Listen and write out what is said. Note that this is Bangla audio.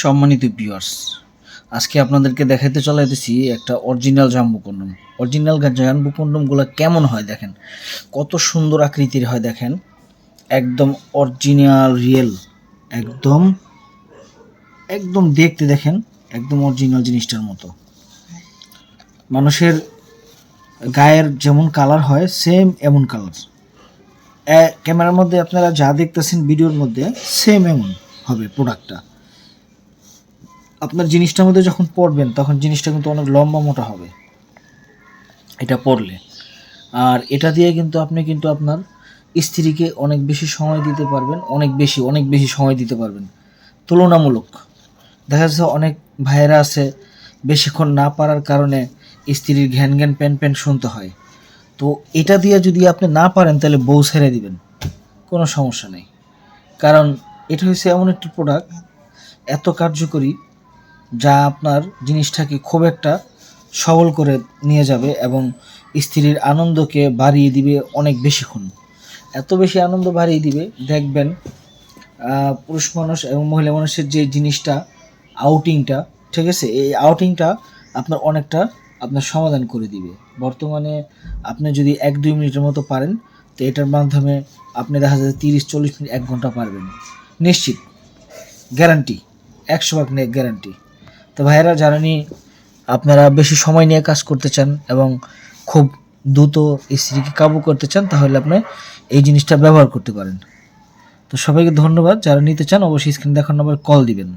সম্মানিত ভিউয়ার্স, আজকে আপনাদেরকে দেখাতে চলে যেতেছি একটা অরিজিনাল জাম্বু কন্ডম। অরিজিনাল জাম্বু কন্ডমগুলো কেমন হয় দেখেন, কত সুন্দর আকৃতির হয় দেখেন, একদম অরিজিনাল রিয়েল, একদম একদম দেখতে দেখেন একদম অরিজিনাল জিনিসটার মতো। মানুষের গায়ের যেমন কালার হয় সেম এমন কালার, ক্যামেরার মধ্যে আপনারা যা দেখতেছেন ভিডিওর মধ্যে সেম এমন হবে প্রোডাক্টটা। আপনার জিনিসটার মধ্যে যখন পড়বেন তখন জিনিসটা কিন্তু অনেক লম্বা মোটা হবে এটা পড়লে। আর এটা দিয়ে কিন্তু আপনি কিন্তু আপনার স্ত্রীকে অনেক বেশি সময় দিতে পারবেন, অনেক বেশি সময় দিতে পারবেন তুলনামূলক। দেখা যাচ্ছে অনেক ভাইয়েরা আছে বেশিক্ষণ না পারার কারণে স্ত্রীর ঘ্যান ঘ্যান প্যান প্যান শুনতে হয়। তো এটা দিয়ে যদি আপনি না পারেন তাহলে বউ ছেড়ে দিবেন, কোনো সমস্যা নেই। কারণ এটা হচ্ছে এমন একটি প্রোডাক্ট, এত কার্যকরী, যা আপনার জিনিসটাকে খুব একটা সবল করে নিয়ে যাবে এবং স্ত্রীর আনন্দকে বাড়িয়ে দিবে অনেক বেশিক্ষণ। এত বেশি আনন্দ বাড়িয়ে দিবে দেখবেন পুরুষ মানুষ এবং মহিলা মানুষের যে জিনিসটা আউটিংটা, ঠিক আছে, এই আউটিংটা আপনার অনেকটা আপনার সমাধান করে দিবে। বর্তমানে আপনি যদি 1-2 মিনিটের মতো পারেন তো এটার মাধ্যমে আপনি দেখা যাচ্ছে 30-40 মিনিট 1 ঘন্টা পারবেন নিশ্চিত, গ্যারান্টি, 100% গ্যারান্টি। তো ভাইয়েরা, জানেনি আপনারা বেশি সময় নিয়ে কাজ করতে চান এবং খুব দ্রুত স্ত্রীকে কাবু করতে চান, তাহলে আপনি এই জিনিসটা ব্যবহার করতে পারেন। তো সবাইকে ধন্যবাদ, যারা নিতে চান অবশ্যই স্ক্রিন দেখার নম্বরে কল দিবেন।